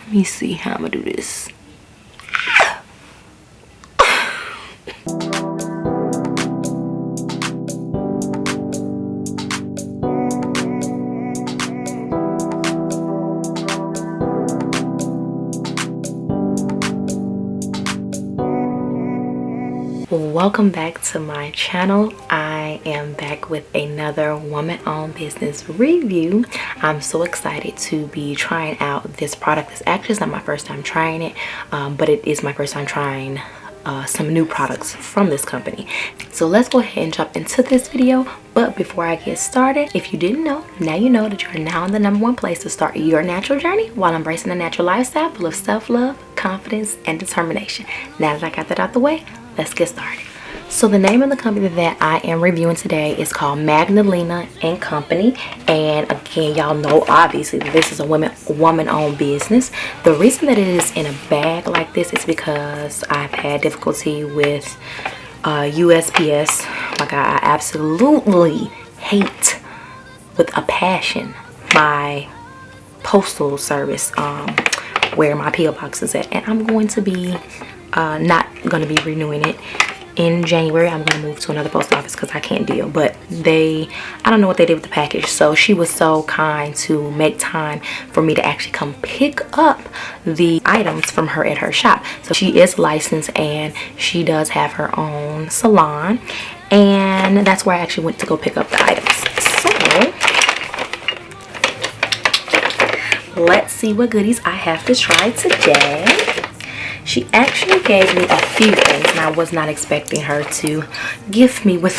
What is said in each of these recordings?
Let me see how I'm gonna do this. Welcome back to my channel. I am back with another woman-owned business review. I'm so excited to be trying out this product. It's actually not my first time trying it, but it is my first time trying some new products from this company. So let's go ahead and jump into this video. But before I get started, if you didn't know, now you know that you are now in the #1 place to start your natural journey while embracing a natural lifestyle full of self-love, confidence, and determination. Now that I got that out the way, let's get started. So the name of the company that I am reviewing today is called Madalena Company. And again, y'all know obviously that this is a woman-owned business. The reason that it is in a bag like this is because I've had difficulty with USPS. Oh my God, I absolutely hate with a passion my postal service where my P.O Box is at. And I'm going to be not going to be renewing it. In January, I'm going to move to another post office because I can't deal. But I don't know what they did with the package. So she was so kind to make time for me to actually come pick up the items from her at her shop. So she is licensed and she does have her own salon. And that's where I actually went to go pick up the items. So let's see what goodies I have to try today. She actually gave me a few things and I was not expecting her to gift me with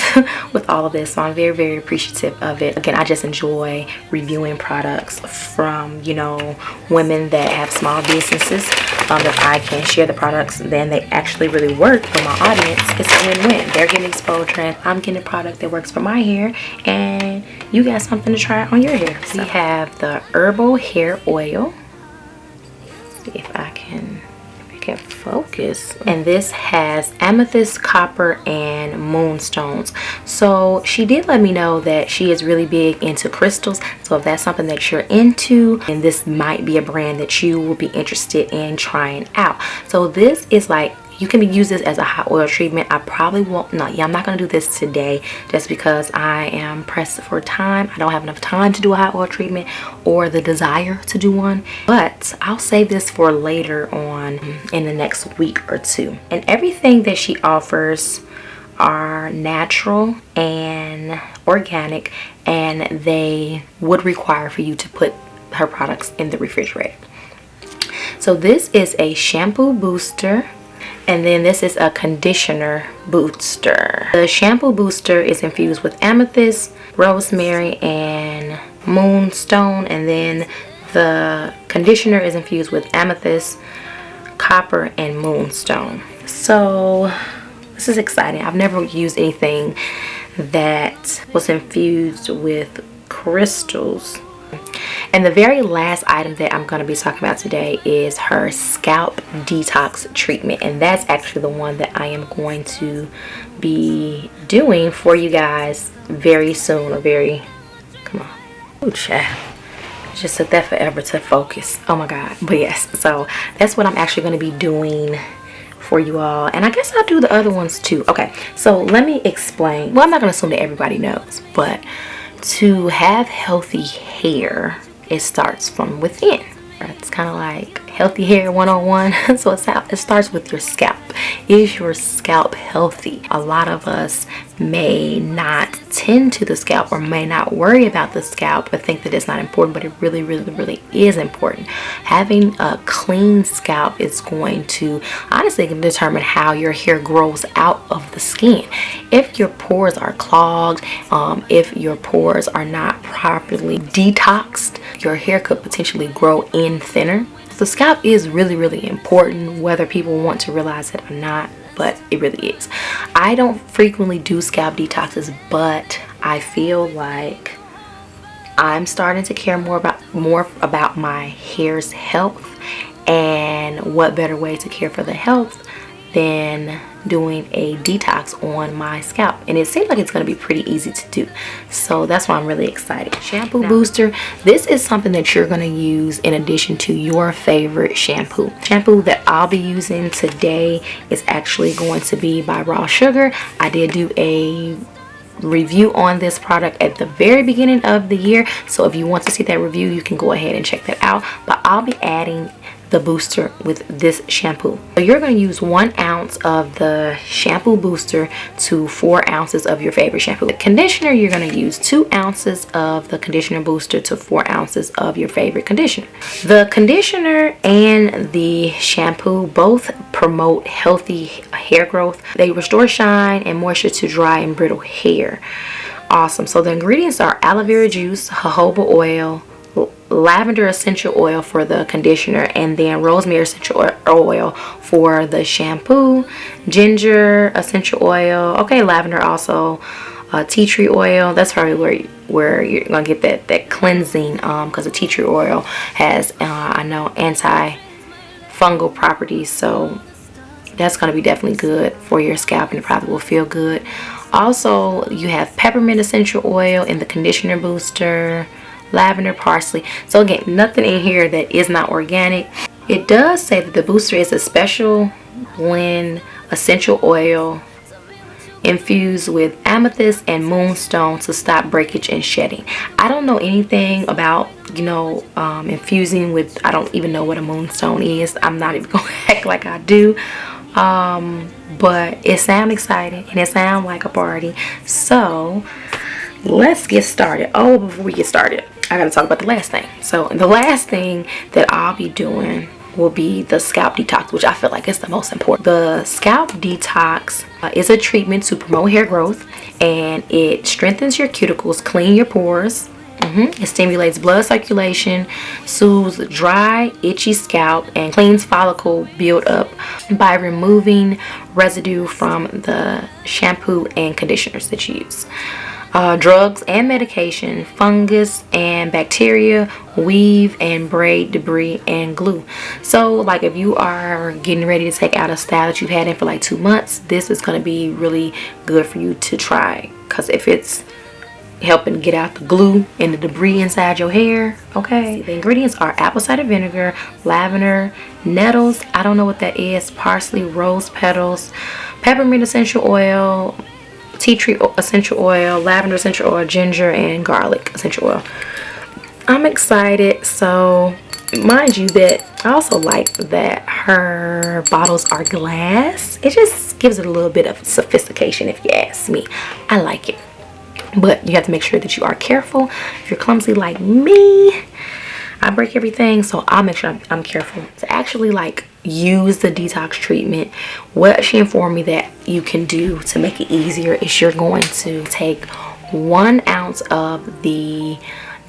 all of this, so I'm very, very appreciative of it. Again, I just enjoy reviewing products from, you know, women that have small businesses. If I can share the products, then they actually really work for my audience. It's a win-win. They're getting exposure and I'm getting a product that works for my hair, and you got something to try on your hair. So we have the herbal hair oil. Let's see if I can focus. And this has amethyst, copper, and moonstones. So she did let me know that she is really big into crystals. So if that's something that you're into, and this might be a brand that you will be interested in trying out. So this is like, you can use this as a hot oil treatment. I probably won't, I'm not going to do this today just because I am pressed for time. I don't have enough time to do a hot oil treatment or the desire to do one. But I'll save this for later on in the next week or two. And everything that she offers are natural and organic, and they would require for you to put her products in the refrigerator. So this is a shampoo booster. And then this is a conditioner booster. The shampoo booster is infused with amethyst, rosemary, and moonstone. And then the conditioner is infused with amethyst, copper, and moonstone. So this is exciting. I've never used anything that was infused with crystals. And the very last item that I'm going to be talking about today is her Scalp Detox treatment. And that's actually the one that I am going to be doing for you guys very soon. Come on. Oh, child. It just took that forever to focus. Oh my God. But yes, so that's what I'm actually going to be doing for you all. And I guess I'll do the other ones too. Okay, so let me explain. Well, I'm not going to assume that everybody knows, but to have healthy hair, it starts from within. It's kind of like healthy hair 101. So it starts with your scalp. Is your scalp healthy? A lot of us may not tend to the scalp or may not worry about the scalp or think that it's not important, but it really, really, really is important. Having a clean scalp is going to honestly determine how your hair grows out of the skin. If your pores are clogged, if your pores are not properly detoxed, your hair could potentially grow in thinner. The scalp is really, really important, whether people want to realize it or not, but it really is. I don't frequently do scalp detoxes, but I feel like I'm starting to care more about my hair's health, and what better way to care for the health than doing a detox on my scalp, and it seems like it's going to be pretty easy to do, so that's why I'm really excited. Shampoo booster, this is something that you're going to use in addition to your favorite shampoo. Shampoo that I'll be using today is actually going to be by Raw Sugar. I did do a review on this product at the very beginning of the year, so if you want to see that review, you can go ahead and check that out. But I'll be adding the booster with this shampoo. So you're going to use 1 ounce of the shampoo booster to 4 ounces of your favorite shampoo. The conditioner, you're going to use 2 ounces of the conditioner booster to 4 ounces of your favorite conditioner. The conditioner and the shampoo both promote healthy hair growth. They restore shine and moisture to dry and brittle hair. Awesome. So the ingredients are aloe vera juice, jojoba oil, lavender essential oil for the conditioner, and then rosemary essential oil for the shampoo, ginger essential oil, okay, lavender also, tea tree oil. That's probably where you're gonna get that cleansing, because the tea tree oil has I know anti-fungal properties, so that's gonna be definitely good for your scalp, and it probably will feel good. Also, you have peppermint essential oil in the conditioner booster, lavender, parsley. So again, nothing in here that is not organic. It does say that the booster is a special blend essential oil infused with amethyst and moonstone to stop breakage and shedding. I don't know anything about, you know, infusing with, I don't even know what a moonstone is. I'm not even gonna act like I do. But it sounds exciting and it sounds like a party. So let's get started. Oh, before we get started, I gotta talk about the last thing. So the last thing that I'll be doing will be the scalp detox, which I feel like is the most important. The scalp detox is a treatment to promote hair growth, and it strengthens your cuticles, clean your pores. It stimulates blood circulation, soothes dry, itchy scalp, and cleans follicle buildup by removing residue from the shampoo and conditioners that you use. Drugs and medication, fungus and bacteria, weave and braid debris, and glue. So like if you are getting ready to take out a style that you've had in for like 2 months, this is going to be really good for you to try, because if it's helping get out the glue and the debris inside your hair, okay. The ingredients are apple cider vinegar, lavender, nettles, I don't know what that is, parsley, rose petals, peppermint essential oil, tea tree essential oil, lavender essential oil, ginger, and garlic essential oil. I'm excited. So mind you that I also like that her bottles are glass. It just gives it a little bit of sophistication, if you ask me. I like it, but you have to make sure that you are careful. If you're clumsy like me, I break everything, so I'll make sure I'm careful to actually like use the detox treatment. What she informed me that you can do to make it easier is you're going to take 1 ounce of the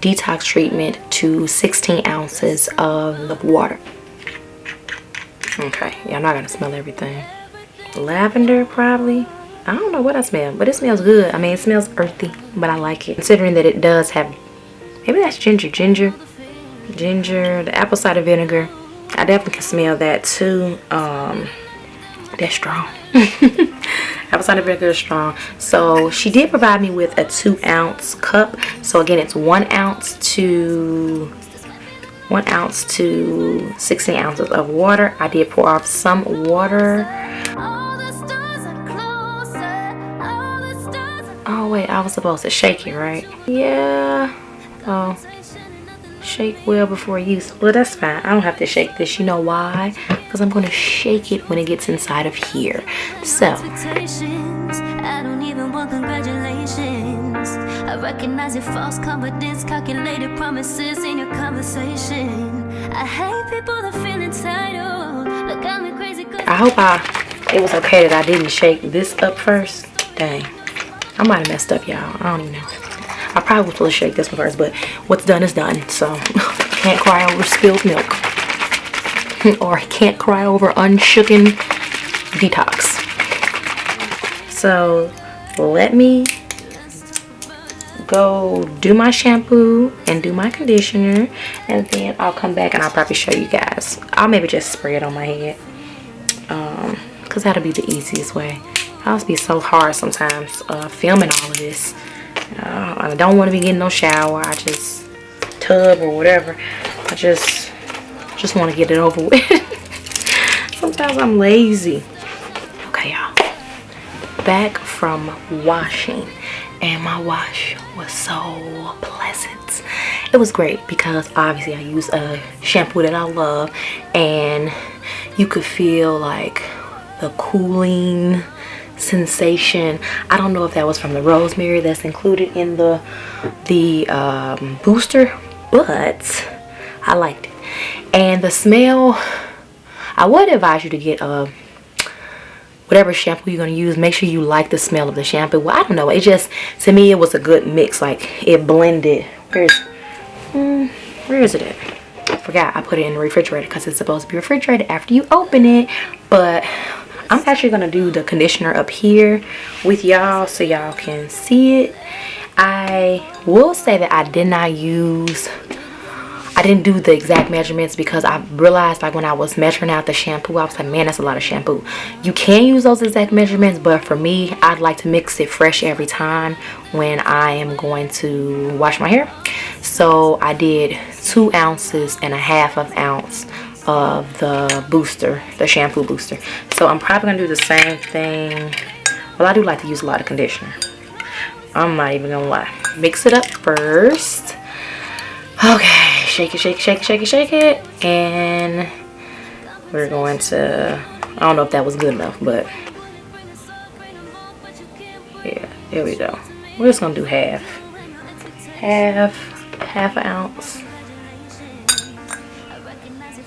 detox treatment to 16 ounces of water. Okay, yeah, I'm not gonna smell everything. Lavender, probably. I don't know what I smell, but it smells good. I mean, it smells earthy, but I like it, considering that it does have, maybe that's ginger, the apple cider vinegar. I definitely can smell that too. That's strong. Apple cider vinegar is strong. So she did provide me with a 2 ounce cup. So again, it's 1 ounce to 16 ounces of water. I did pour off some water. Oh wait, I was supposed to shake it, right? Yeah. Oh, shake well before use. Well, that's fine. I don't have to shake this. You know why? Because I'm going to shake it when it gets inside of here. So I don't even want congratulations. I recognize your false confidence, calculated promises in your conversation. I hate people that feel entitled. Look, I'm a crazy. I hope it was okay that I didn't shake this up first. Dang, I might have messed up, y'all. I don't even know. I probably was supposed to shake this one first, but what's done is done. So can't cry over spilled milk, or can't cry over unshooken detox. So let me go do my shampoo and do my conditioner, and then I'll come back and I'll probably show you guys. I'll maybe just spray it on my head, because that'll be the easiest way. It must be so hard sometimes filming all of this. I don't want to be getting no shower. I just tub or whatever. I just want to get it over with. Sometimes I'm lazy. Okay, y'all. Back from washing, and my wash was so pleasant. It was great because obviously I use a shampoo that I love, and you could feel like the cooling sensation. I don't know if that was from the rosemary that's included in the booster, but I liked it. And the smell, I would advise you to get whatever shampoo you're gonna use. Make sure you like the smell of the shampoo. Well, I don't know, it just, to me, it was a good mix. Like, it blended. Where is it at? I forgot I put it in the refrigerator because it's supposed to be refrigerated after you open it. But I'm actually gonna do the conditioner up here with y'all so y'all can see it. I will say that I didn't do the exact measurements because I realized, like, when I was measuring out the shampoo, I was like, man, that's a lot of shampoo. You can use those exact measurements, but for me, I'd like to mix it fresh every time when I am going to wash my hair. So I did 2 ounces and a half of ounce of the booster, the shampoo booster. So I'm probably gonna do the same thing. Well, I do like to use a lot of conditioner. I'm not even gonna lie. Mix it up first. Okay, shake it, shake it, shake it, shake it, shake it. And we're going to, I don't know if that was good enough, but yeah, there we go. We're just gonna do half an ounce.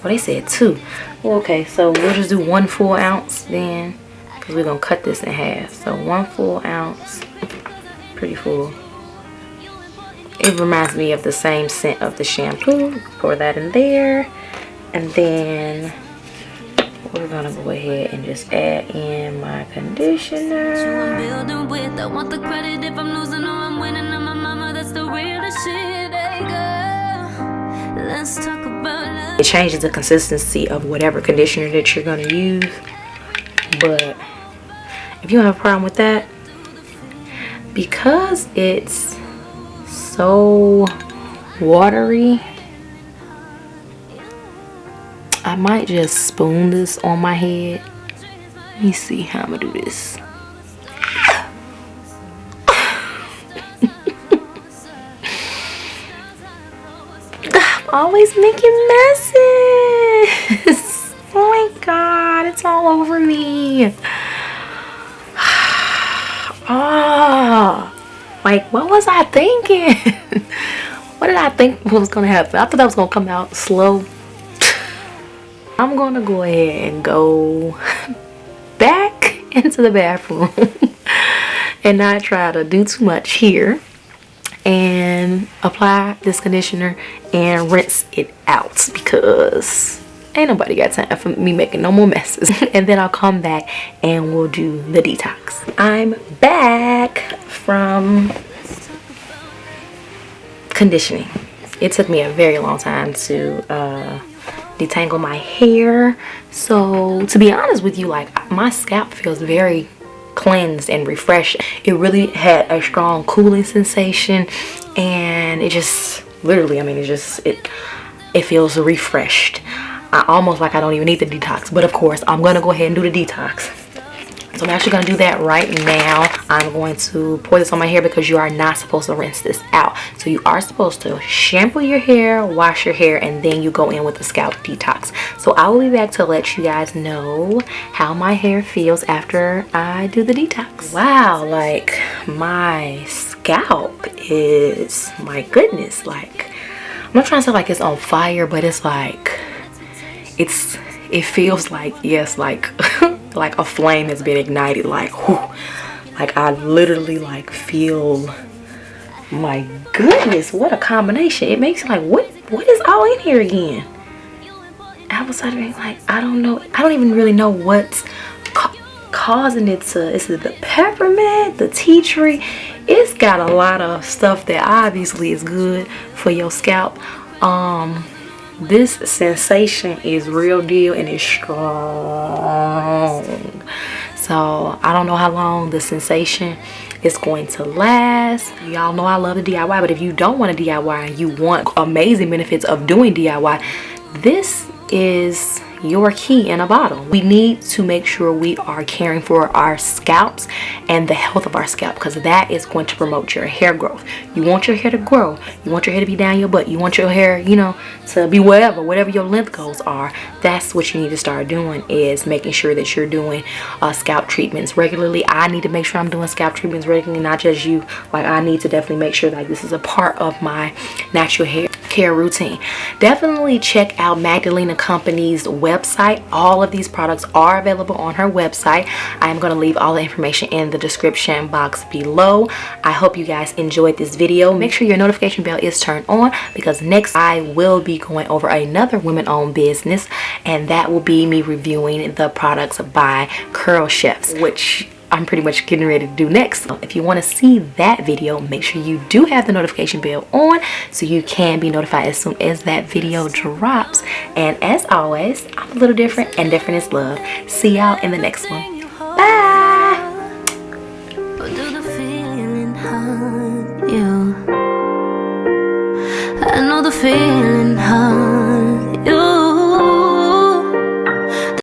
Well, they said 2. Well, okay, so we'll just do 1 full ounce then, because we're gonna cut this in half. So 1 full ounce, pretty full. It reminds me of the same scent of the shampoo. Pour that in there, and then we're gonna go ahead and just add in my conditioner. I want the credit if I'm losing or I'm winning. I'm my mama, that's the realest shit. Hey girl, let's talk about love. It changes the consistency of whatever conditioner that you're gonna use, but if you don't have a problem with that, because it's so watery, I might just spoon this on my head. Let me see how I'm gonna do this. I'm always making messes. Oh my god, it's all over me. Ah. Like, what was I thinking? What did I think was gonna happen? I thought that was gonna come out slow. I'm gonna go ahead and go back into the bathroom and not try to do too much here, and apply this conditioner and rinse it out because ain't nobody got time for me making no more messes. And then I'll come back and we'll do the detox. I'm back from conditioning. It took me a very long time to detangle my hair. So to be honest with you, like, my scalp feels very cleansed and refreshed. It really had a strong cooling sensation, and it just literally, I mean, it feels refreshed. I almost like I don't even need the detox, but of course I'm gonna go ahead and do the detox. So I'm actually gonna do that right now. I'm going to pour this on my hair because you are not supposed to rinse this out. So you are supposed to shampoo your hair, wash your hair, and then you go in with the scalp detox. So I will be back to let you guys know how my hair feels after I do the detox. Wow, like, my scalp is, my goodness, like, I'm not trying to say like it's on fire, but it's like, it feels like, yes, like like a flame has been ignited, like, whew. Like, I literally like feel, my goodness, what a combination. It makes you like, what is all in here again? I was like, I don't know, I don't even really know what's causing it to, is it the peppermint, the tea tree? It's got a lot of stuff that obviously is good for your scalp. This sensation is real deal and it's strong. So I don't know how long the sensation is going to last. Y'all know I love the DIY, but if you don't want to DIY and you want amazing benefits of doing DIY, this is your key in a bottle. We need to make sure we are caring for our scalps and the health of our scalp, because that is going to promote your hair growth. You want your hair to grow, you want your hair to be down your butt, you want your hair, you know, to be whatever your length goals are. That's what you need to start doing, is making sure that you're doing scalp treatments regularly. I need to make sure I'm doing scalp treatments regularly, not just you. Like, I need to definitely make sure like this is a part of my natural hair care routine. Definitely check out Magdalena Company's website. All of these products are available on her website. I am going to leave all the information in the description box below. I hope you guys enjoyed this video. Make sure your notification bell is turned on, because next I will be going over another women-owned business, and that will be me reviewing the products by Curl Chefs, which I'm pretty much getting ready to do next. So if you want to see that video, make sure you do have the notification bell on so you can be notified as soon as that video drops. And as always, I'm a little different, and different is love. See y'all in the next one. Bye. I know the feeling, huh?